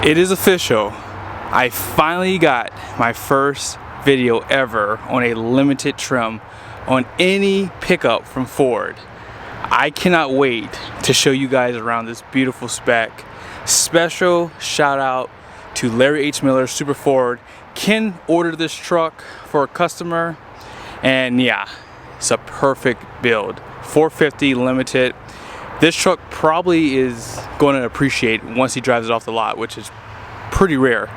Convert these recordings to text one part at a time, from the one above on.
It is official. I finally got my first video ever on a limited trim on any pickup from Ford. I cannot wait to show you guys around this beautiful spec. Special shout out to Larry H. Miller, Super Ford. Ken ordered this truck for a customer, and yeah, it's a perfect build. 450 limited. This truck probably is going to appreciate once he drives it off the lot, which is pretty rare.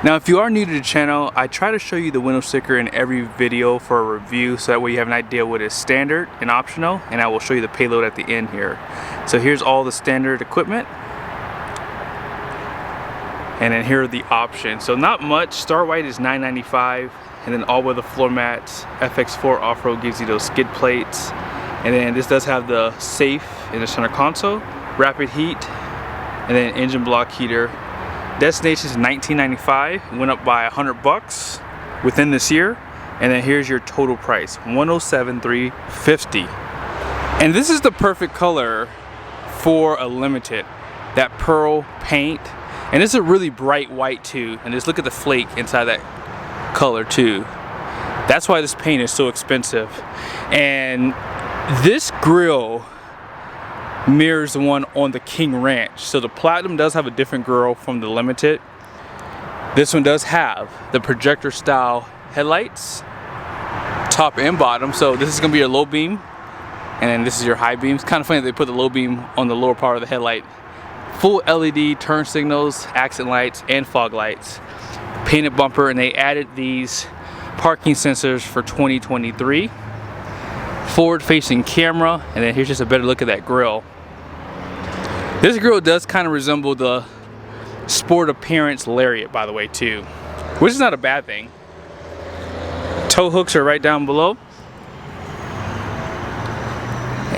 Now, if you are new to the channel, I try to show you the window sticker in every video for a review, so that way you have an idea what is standard and optional, and I will show you the payload at the end here. So here's all the standard equipment, and then here are the options. So not much. Star White is $9.95, and then all-weather floor mats. FX4 off-road gives you those skid plates, and then this does have the safe in the center console, rapid heat, and then engine block heater. Destination is $19.95, went up by $100 within this year, and then here's your total price, $107,350. And this is the perfect color for a limited, that pearl paint, and it's a really bright white too. And just look at the flake inside that color too. That's why this paint is so expensive. And this grille mirrors the one on the King Ranch. So the Platinum does have a different grille from the limited. This one does have the projector style headlights, top and bottom. So this is gonna be your low beam, and then this is your high beam. It's kind of funny that they put the low beam on the lower part of the headlight. Full LED turn signals, accent lights, and fog lights. Painted bumper, and they added these parking sensors for 2023. Forward facing camera, and then here's just a better look at that grille. This grille does kind of resemble the Sport Appearance Lariat, by the way, too, which is not a bad thing. Tow hooks are right down below.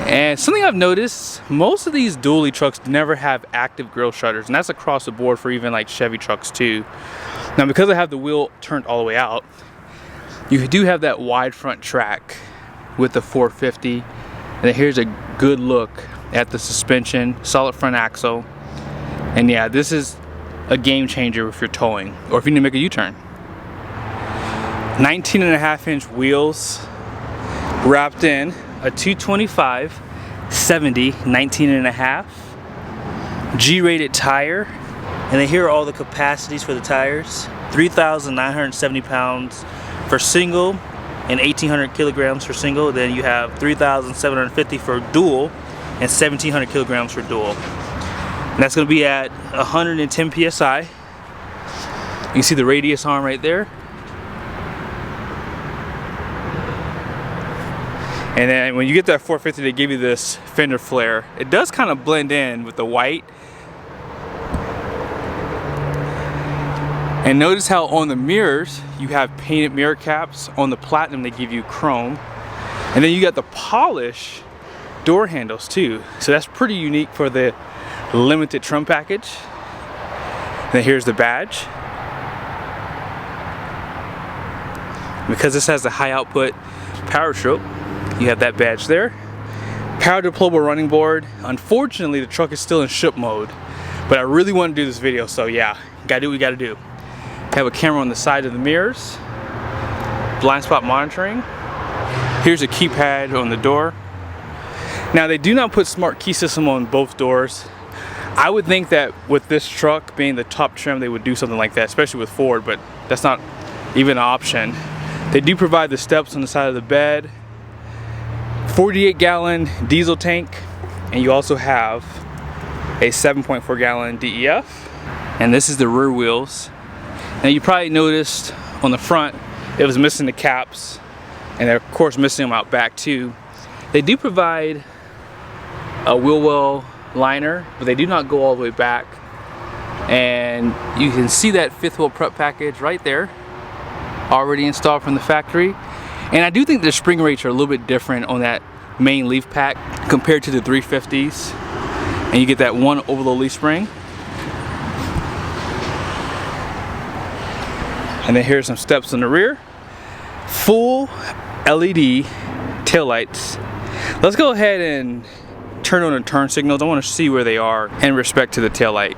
And something I've noticed, most of these dually trucks never have active grille shutters, and that's across the board for even like Chevy trucks too. Now, because I have the wheel turned all the way out, you do have that wide front track with the 450, and then here's a good look at the suspension, solid front axle, and yeah, this is a game changer if you're towing or if you need to make a U-turn. 19.5-inch wheels wrapped in a 225 70 19.5 G-rated tire, and then here are all the capacities for the tires. 3,970 pounds for single and 1,800 kilograms for single. Then you have 3,750 for dual and 1,700 kilograms for dual. And that's going to be at 110 psi. You can see the radius arm right there. And then when you get that 450, they give you this fender flare. It does kind of blend in with the white. And notice how on the mirrors, you have painted mirror caps. On the Platinum, they give you chrome. And then you got the polish door handles too. So that's pretty unique for the limited trim package. And then here's the badge. Because this has the high output power stroke, you have that badge there. Power deployable running board. Unfortunately, the truck is still in ship mode, but I really want to do this video, so yeah, gotta do what we gotta do. Have a camera on the side of the mirrors, blind spot monitoring. Here's a keypad on the door. Now, they do not put smart key system on both doors. I would think that with this truck being the top trim, they would do something like that, especially with Ford, but that's not even an option. They do provide the steps on the side of the bed, 48-gallon diesel tank, and you also have a 7.4-gallon DEF. And this is the rear wheels. Now, you probably noticed on the front it was missing the caps, and they're of course missing them out back too. They do provide a wheel well liner, but they do not go all the way back. And you can see that fifth wheel prep package right there, already installed from the factory. And I do think the spring rates are a little bit different on that main leaf pack compared to the 350s. And you get that one overload leaf spring. And then here's some steps in the rear. Full LED taillights. Let's go ahead and turn on the turn signals. I want to see where they are in respect to the taillight.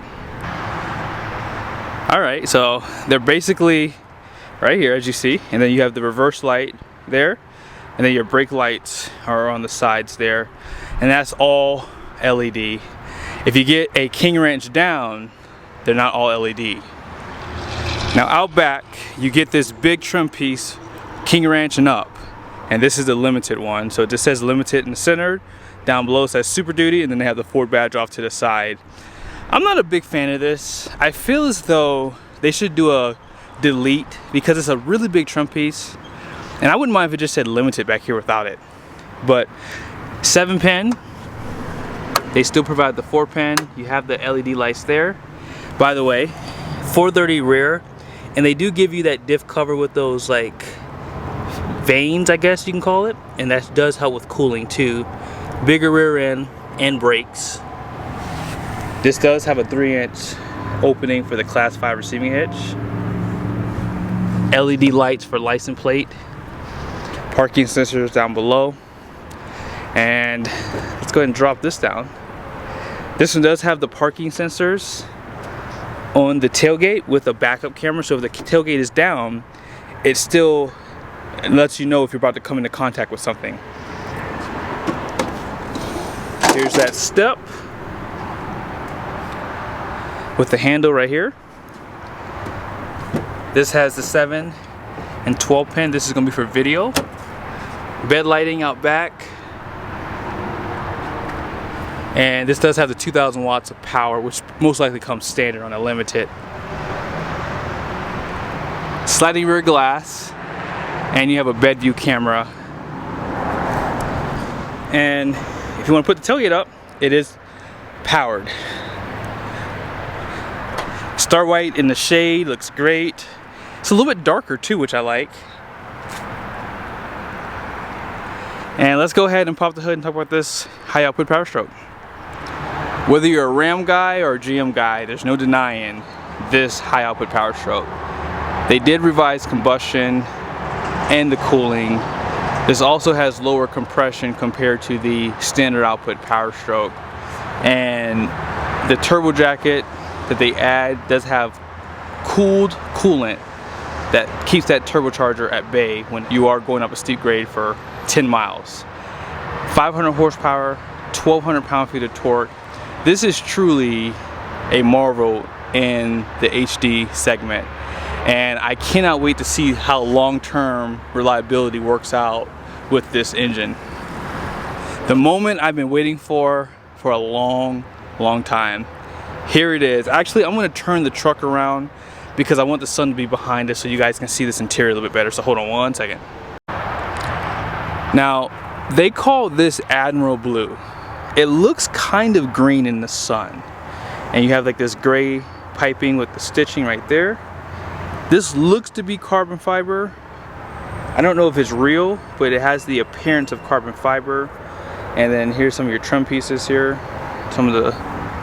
All right, so they're basically right here, as you see, and then you have the reverse light there, and then your brake lights are on the sides there, and that's all LED. If you get a King Ranch down, they're not all LED. Now out back, you get this big trim piece, King Ranch and up, and this is the limited one. So it just says limited in the center. Down below it says Super Duty, and then they have the Ford badge off to the side. I'm not a big fan of this. I feel as though they should do a delete because it's a really big trim piece, and I wouldn't mind if it just said limited back here without it. But 7-pin, they still provide the 4-pin. You have the LED lights there. By the way, 430 rear, and they do give you that diff cover with those like vanes, I guess you can call it, and that does help with cooling too. Bigger rear end and brakes. This does have a 3-inch opening for the Class 5 receiving hitch. LED lights for license plate. Parking sensors down below. And let's go ahead and drop this down. This one does have the parking sensors on the tailgate with a backup camera, so if the tailgate is down, it still lets you know if you're about to come into contact with something. Here's that step with the handle right here. This has the 7 and 12 pin. This is going to be for video. Bed lighting out back. And this does have the 2,000 watts of power, which most likely comes standard on a limited. Sliding rear glass, and you have a bed view camera. And if you want to put the tailgate up, it is powered. Star white in the shade, looks great. It's a little bit darker too, which I like. And let's go ahead and pop the hood and talk about this high output power stroke. Whether you're a Ram guy or a GM guy, there's no denying this high output power stroke. They did revise combustion and the cooling. This also has lower compression compared to the standard output power stroke. And the turbo jacket that they add does have cooled coolant that keeps that turbocharger at bay when you are going up a steep grade for 10 miles. 500 horsepower, 1,200 pound-feet of torque. This is truly a marvel in the HD segment, and I cannot wait to see how long-term reliability works out with this engine. The moment I've been waiting for a long time. Here it is. Actually, I'm going to turn the truck around because I want the sun to be behind us so you guys can see this interior a little bit better. So hold on one second. Now, they call this Admiral Blue. It looks kind of green in the sun. And you have like this gray piping with the stitching right there. This looks to be carbon fiber. I don't know if it's real, but it has the appearance of carbon fiber. And then here's some of your trim pieces here. Some of the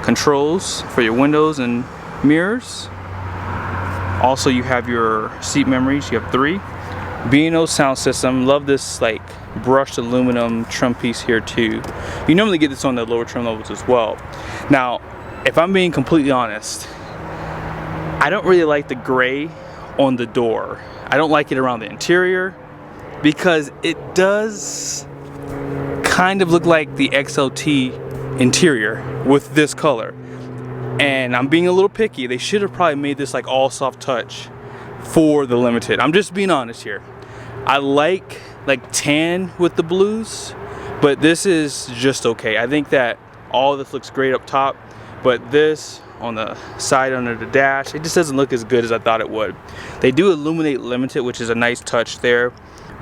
controls for your windows and mirrors. Also, you have your seat memories. You have 3. B&O sound system. Love this like brushed aluminum trim piece here too. You normally get this on the lower trim levels as well. Now, if I'm being completely honest, I don't really like the gray on the door. I don't like it around the interior because it does kind of look like the XLT interior with this color. And I'm being a little picky. They should have probably made this like all soft touch for the limited. I'm just being honest here. I like tan with the blues, but this is just okay. I think that all this looks great up top, but this on the side under the dash, it just doesn't look as good as I thought it would. They do illuminate limited, which is a nice touch there,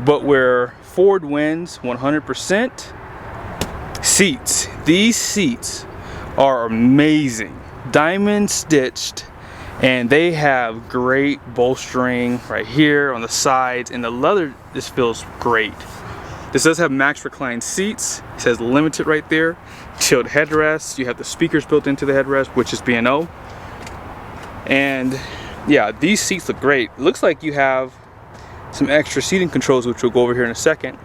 but where Ford wins 100%, seats. These seats are amazing. Diamond stitched, and they have great bolstering right here on the sides, and the leather just feels great. This does have max recline seats. It says limited right there. Chilled headrests. You have the speakers built into the headrest, which is B&O. And yeah, these seats look great. It looks like you have some extra seating controls, which we'll go over here in a second.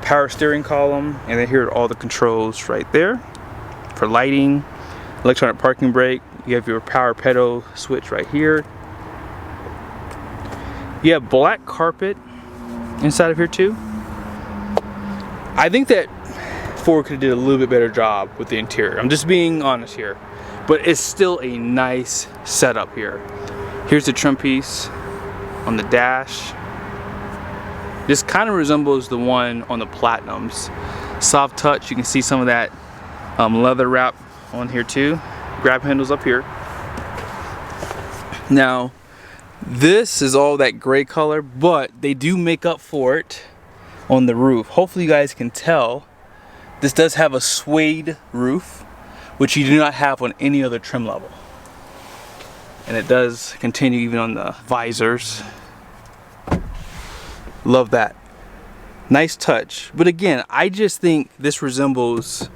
Power steering column, and then here are all the controls right there for lighting, electronic parking brake. You have your power pedal switch right here. You have black carpet inside of here too. I think that Ford could have did a little bit better job with the interior. I'm just being honest here. But it's still a nice setup here. Here's the trim piece on the dash. This kind of resembles the one on the Platinums. Soft touch, you can see some of that leather wrap on here too. Grab handles up here. Now, this is all that gray color, but they do make up for it on the roof. Hopefully you guys can tell, this does have a suede roof, which you do not have on any other trim level. And it does continue even on the visors. Love that. Nice touch. But again, I just think this resembles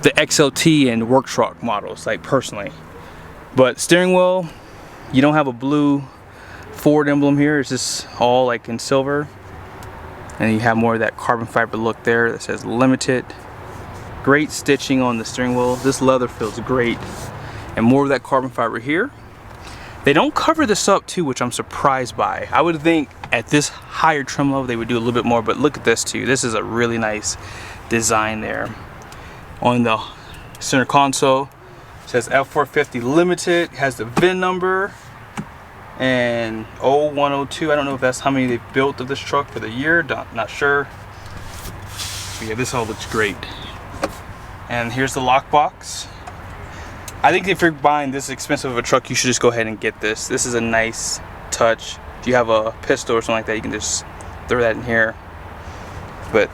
the XLT and work truck models, like personally. But steering wheel, you don't have a blue Ford emblem here. It's just all like in silver. And you have more of that carbon fiber look there that says limited. Great stitching on the steering wheel. This leather feels great. And more of that carbon fiber here. They don't cover this up too, which I'm surprised by. I would think at this higher trim level they would do a little bit more, but look at this too. This is a really nice design there. On the center console, it says F450 limited, has the VIN number and 0102. I don't know if that's how many they built of this truck for the year, not sure. But yeah, this all looks great. And here's the lockbox. I think if you're buying this expensive of a truck, you should just go ahead and get this. This is a nice touch. If you have a pistol or something like that, you can just throw that in here. But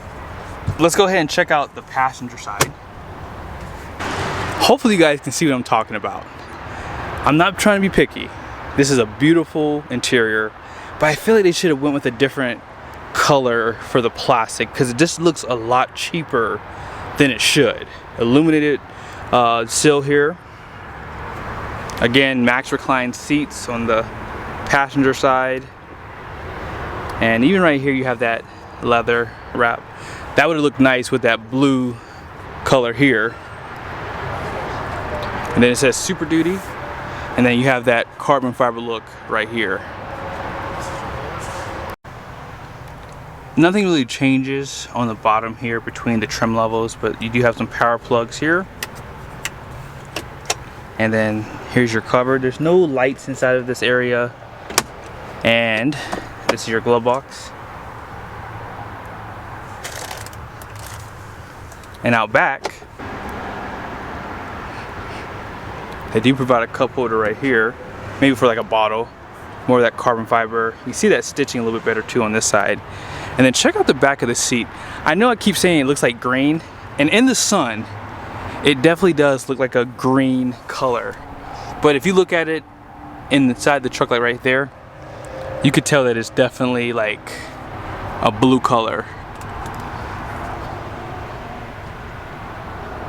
let's go ahead and check out the passenger side. Hopefully you guys can see what I'm talking about. I'm not trying to be picky. This is a beautiful interior, but I feel like they should have went with a different color for the plastic because it just looks a lot cheaper than it should. Illuminated sill here. Again, max recline seats on the passenger side. And even right here you have that leather wrap. That would have looked nice with that blue color here. And then it says Super Duty. And then you have that carbon fiber look right here. Nothing really changes on the bottom here between the trim levels, but you do have some power plugs here. And then here's your cover. There's no lights inside of this area. And this is your glove box. And out back, they do provide a cup holder right here, maybe for like a bottle. More of that carbon fiber. You see that stitching a little bit better too on this side. And then check out the back of the seat. I know I keep saying it looks like green, and in the sun, it definitely does look like a green color. But if you look at it inside the truck, like right there, you could tell that it's definitely like a blue color.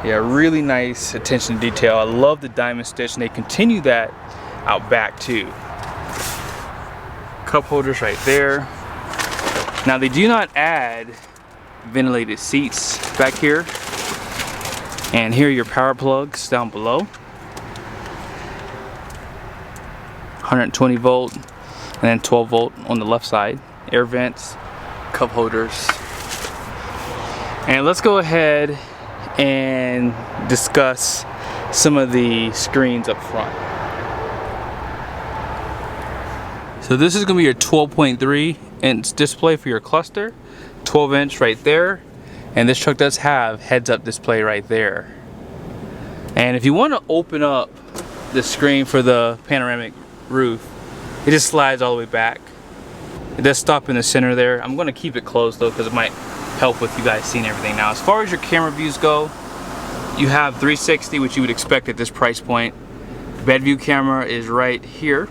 Yeah, really nice attention to detail. I love the diamond stitch, and they continue that out back too. Cup holders right there. Now they do not add ventilated seats back here. And here are your power plugs down below. 120 volt and then 12 volt on the left side. Air vents, cup holders. And let's go ahead and discuss some of the screens up front. So this is going to be your 12.3 inch display for your cluster. 12 inch right there. And this truck does have heads-up display right there. And if you want to open up the screen for the panoramic roof, it just slides all the way back. It does stop in the center there. I'm going to keep it closed though because it might help with you guys seeing everything. Now as far as your camera views go, you have 360, which you would expect at this price point. Bed view camera is right here.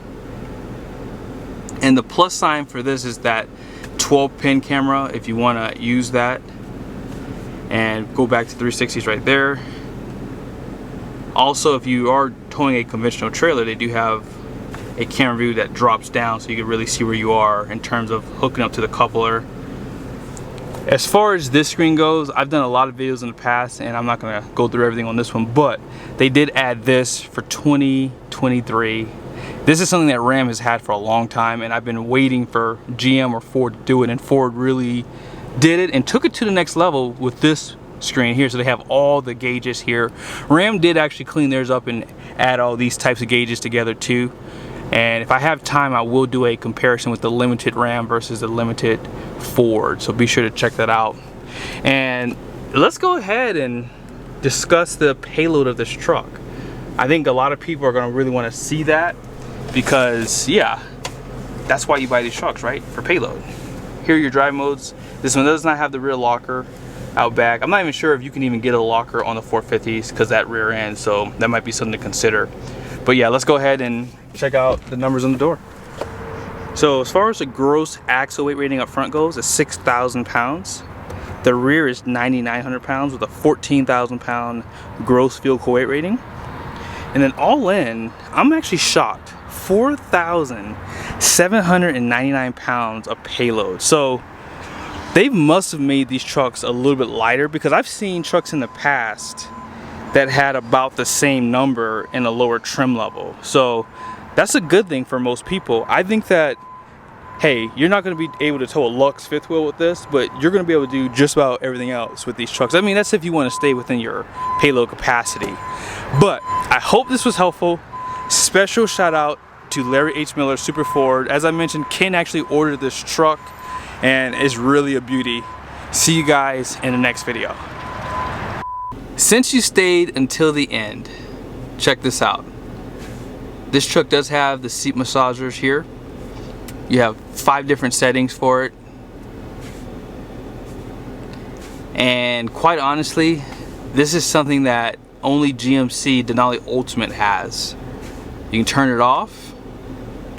And the plus sign for this is that 12-pin camera if you want to use that. And go back to 360s right there. Also, if you are towing a conventional trailer, they do have a camera view that drops down so you can really see where you are in terms of hooking up to the coupler. As far as this screen goes, I've done a lot of videos in the past and I'm not going to go through everything on this one, but they did add this for 2023 This is something that Ram has had for a long time, and I've been waiting for GM or Ford to do it, and Ford really did it and took it to the next level with this screen here. So they have all the gauges here. Ram did actually clean theirs up and add all these types of gauges together too. And if I have time, I will do a comparison with the limited Ram versus the limited Ford. So be sure to check that out. And let's go ahead and discuss the payload of this truck. I think a lot of people are going to really want to see that, because yeah, that's why you buy these trucks, right? For payload. Here are your drive modes. This one does not have the rear locker out back. I'm not even sure if you can even get a locker on the 450s because that rear end, so that might be something to consider. But yeah, let's go ahead and check out the numbers on the door. So as far as the gross axle weight rating up front goes, it's 6,000 pounds. The rear is 9,900 pounds with a 14,000 pound gross vehicle weight rating. And then all in, I'm actually shocked, 4,799 pounds of payload. So they must have made these trucks a little bit lighter, because I've seen trucks in the past that had about the same number in a lower trim level. So that's a good thing for most people. I think that, hey, you're not going to be able to tow a Lux fifth wheel with this, but you're going to be able to do just about everything else with these trucks. I mean, that's if you want to stay within your payload capacity. But I hope this was helpful. Special shout out to Larry H. Miller, Super Ford. As I mentioned, Ken actually ordered this truck, and it's really a beauty. See you guys in the next video. Since you stayed until the end, check this out. This truck does have the seat massagers here. You have 5 different settings for it. And quite honestly, this is something that only GMC Denali Ultimate has. You can turn it off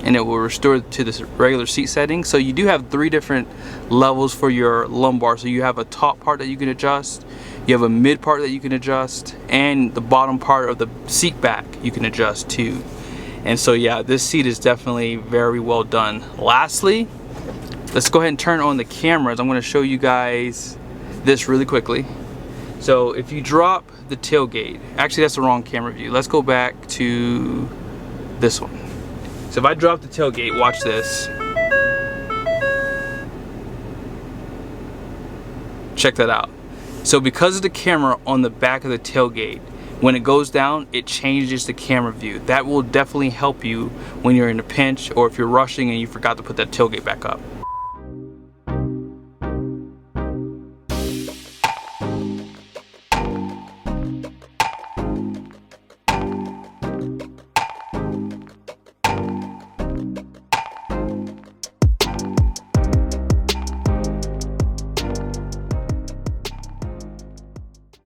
and it will restore to this regular seat setting. So you do have 3 different levels for your lumbar. So you have a top part that you can adjust, you have a mid part that you can adjust, and the bottom part of the seat back you can adjust too. And so yeah, this seat is definitely very well done. Lastly, let's go ahead and turn on the cameras. I'm going to show you guys this really quickly. So if you drop the tailgate, actually that's the wrong camera view. Let's go back to this one. So if I drop the tailgate, watch this. Check that out. So because of the camera on the back of the tailgate, when it goes down, it changes the camera view. That will definitely help you when you're in a pinch, or if you're rushing and you forgot to put that tailgate back up.